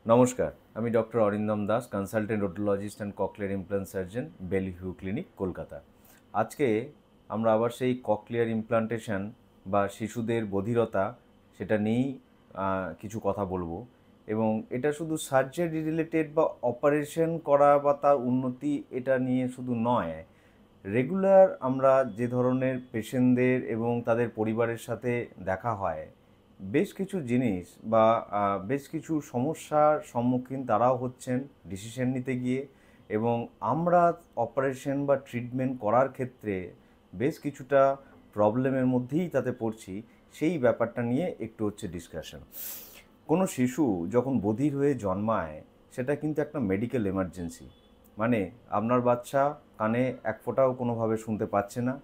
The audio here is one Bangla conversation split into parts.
নমস্কার, আমি doctor Arindam Das, consultant otologist and cochlear implant surgeon, Bellevue Clinic, Kolkata. আজকে আমরা আবার সেই ককলিয়ার ইমপ্লান্টেশন বা শিশুদের বধিরতা সেটা নিয়েই কিছু কথা বলবো। এবং এটা শুধু সার্জারি রিলেটেড বা অপারেশন করা বা তার উন্নতি এটা নিয়ে শুধু নয়, রেগুলার আমরা যে ধরনের পেশেন্টদের এবং তাদের পরিবারের সাথে দেখা হয়, বেশ কিছু জিনিস বা বেশ কিছু সমস্যার সম্মুখীন তারাও হচ্ছেন ডিসিশন নিতে গিয়ে, এবং আমরা অপারেশন বা ট্রিটমেন্ট করার ক্ষেত্রে বেশ কিছুটা প্রবলেমের মধ্যেই তাতে পড়ছি। সেই ব্যাপারটা নিয়ে একটু হচ্ছে ডিসকাশন। কোনো শিশু যখন বধির হয়ে জন্মায়, সেটা কিন্তু একটা মেডিকেল এমার্জেন্সি। মানে আপনার বাচ্চা কানে এক ফোঁটাও কোনোভাবে শুনতে পাচ্ছে না।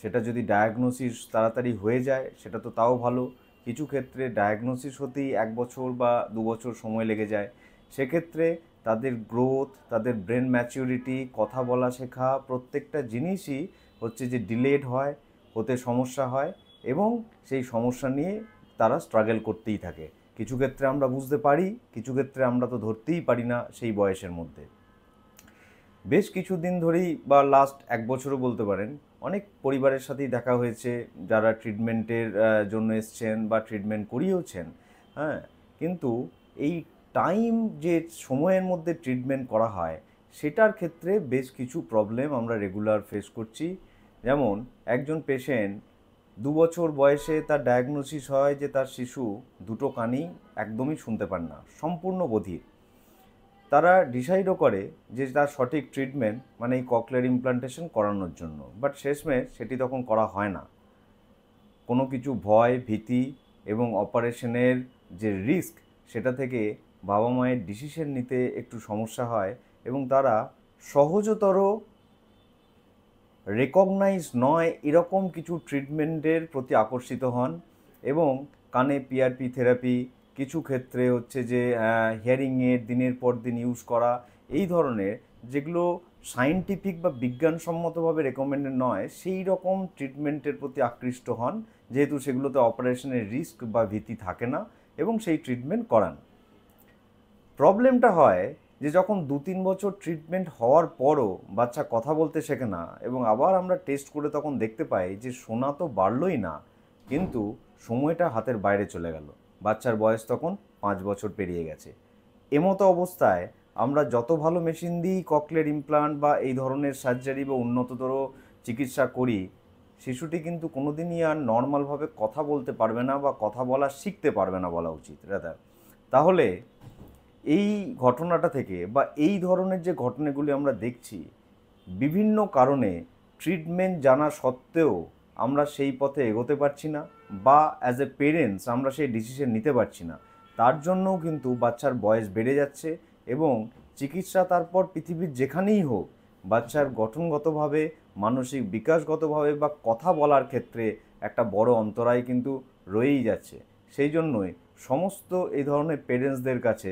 সেটা যদি ডায়াগনোসিস তাড়াতাড়ি হয়ে যায় সেটা তো তাও ভালো। কিছু ক্ষেত্রে ডায়াগনোসিস হতেই 1 বছর বা 2 বছর সময় লেগে যায়। সেক্ষেত্রে তাদের গ্রোথ, তাদের ব্রেন ম্যাচিউরিটি, কথা বলা শেখা, প্রত্যেকটা জিনিসই হচ্ছে যে ডিলেড হয়, হতে সমস্যা হয়, এবং সেই সমস্যা নিয়ে তারা স্ট্রাগল করতেই থাকে। কিছু ক্ষেত্রে আমরা বুঝতে পারি, কিছু ক্ষেত্রে আমরা তো ধরতেই পারি না সেই বয়সের মধ্যে। বেশ কিছুদিন ধরেই বা লাস্ট 1 বছরও বলতে পারেন, অনেক পরিবারের সাথেই দেখা হয়েছে যারা ট্রিটমেন্টের জন্য এসছেন বা ট্রিটমেন্ট করিয়েওছেন। হ্যাঁ, কিন্তু এই টাইম যে সময়ের মধ্যে ট্রিটমেন্ট করা হয় সেটার ক্ষেত্রে বেশ কিছু প্রবলেম আমরা রেগুলার ফেস করছি। যেমন একজন পেশেন্ট 2 বছর বয়সে তার ডায়াগনোসিস হয় যে তার শিশু দুটো কানই একদমই শুনতে পান না, সম্পূর্ণ বধির। তারা ডিসাইডও করে যে তার সঠিক ট্রিটমেন্ট মানে এই ককলিয়ার ইমপ্লান্টেশন করানোর জন্য, বাট শেষমেশ সেটি তখন করা হয় না। কোনো কিছু ভয়, ভীতি এবং অপারেশনের যে রিস্ক, সেটা থেকে বাবা মায়ের ডিসিশন নিতে একটু সমস্যা হয়, এবং তারা সহজতর রেকগনাইজ নয় এরকম কিছু ট্রিটমেন্টের প্রতি আকর্ষিত হন। এবং কানে পিআরপি থেরাপি, কিছু ক্ষেত্রে হচ্ছে যে হিয়ারিং এর দিনের পর দিন ইউজ করা, এই ধরনের যেগুলো সায়েন্টিফিক বা বিজ্ঞানসম্মতভাবে রেকমেন্ডেড নয় সেই রকম ট্রিটমেন্টের প্রতি আকৃষ্ট হন, যেহেতু সেগুলোতে অপারেশনের রিস্ক বা ভীতি থাকে না, এবং সেই ট্রিটমেন্ট করান। প্রবলেমটা হয় যে যখন 2-3 বছর ট্রিটমেন্ট হওয়ার পরও বাচ্চা কথা বলতে শেখে না, এবং আবার আমরা টেস্ট করে তখন দেখতে পাই যে শোনা তো বাড়লই না, কিন্তু সময়টা হাতের বাইরে চলে গেল। বাচ্চার বয়স তখন 5 বছর পেরিয়ে গেছে। এমতো অবস্থায় আমরা যত ভালো মেশিন দিই ককলিয়ার ইমপ্লান্ট বা এই ধরনের সার্জারি বা উন্নততর চিকিৎসা করি, শিশুটি কিন্তু কোনোদিনই আর নর্মালভাবে কথা বলতে পারবে না বা কথা বলা শিখতে পারবে না বলা উচিত রাদার। তাহলে এই ঘটনাটা থেকে বা এই ধরনের যে ঘটনাগুলি আমরা দেখছি, বিভিন্ন কারণে ট্রিটমেন্ট জানা সত্ত্বেও আমরা সেই পথে এগোতে পারছি না, বা অ্যাজ এ পেরেন্টস আমরা সেই ডিসিশন নিতে পারছি না। তার জন্যও কিন্তু বাচ্চার বয়স বেড়ে যাচ্ছে, এবং চিকিৎসা তারপর পৃথিবীর যেখানেই হোক বাচ্চার গঠনগতভাবে, মানসিক বিকাশগতভাবে বা কথা বলার ক্ষেত্রে একটা বড় অন্তরায় কিন্তু রয়েই যাচ্ছে। সেই জন্যই সমস্ত এই ধরনের পেরেন্টসদের কাছে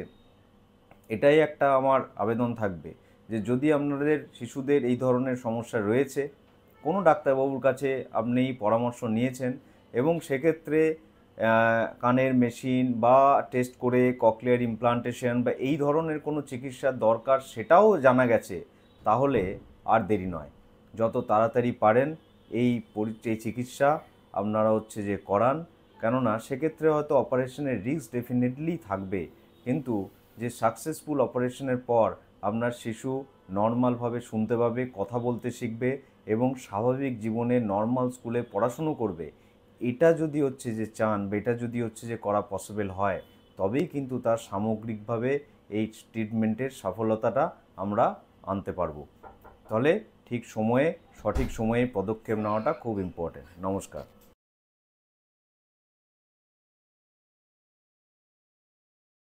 এটাই একটা আমার আবেদন থাকবে যে যদি আপনাদের শিশুদের এই ধরনের সমস্যা রয়েছে, কোনো ডাক্তারবাবুর কাছে আপনি পরামর্শ নিয়েছেন এবং সেক্ষেত্রে কানের মেশিন বা টেস্ট করে ককলিয়ার ইমপ্লান্টেশন বা এই ধরনের কোনো চিকিৎসার দরকার সেটাও জানা গেছে, তাহলে আর দেরি নয়, যত তাড়াতাড়ি পারেন এই চিকিৎসা আপনারা হচ্ছে যে করান। কেননা সেক্ষেত্রে হয়তো অপারেশনের রিস্ক ডেফিনেটলি থাকবে, কিন্তু যে সাকসেসফুল অপারেশনের পর আপনার শিশু নর্মালভাবে শুনতে পাবে, কথা বলতে শিখবে এবং স্বাভাবিক জীবনে নর্মাল স্কুলে পড়াশুনো করবে, এটা যদি হচ্ছে যে চান বা এটা যদি হচ্ছে যে করা পসিবল হয়, তবেই কিন্তু তার সামগ্রিকভাবে এই ট্রিটমেন্টের সফলতাটা আমরা আনতে পারবো। তাহলে ঠিক সময়ে, সঠিক সময়ে পদক্ষেপ নেওয়াটা খুব ইম্পর্টেন্ট। নমস্কার।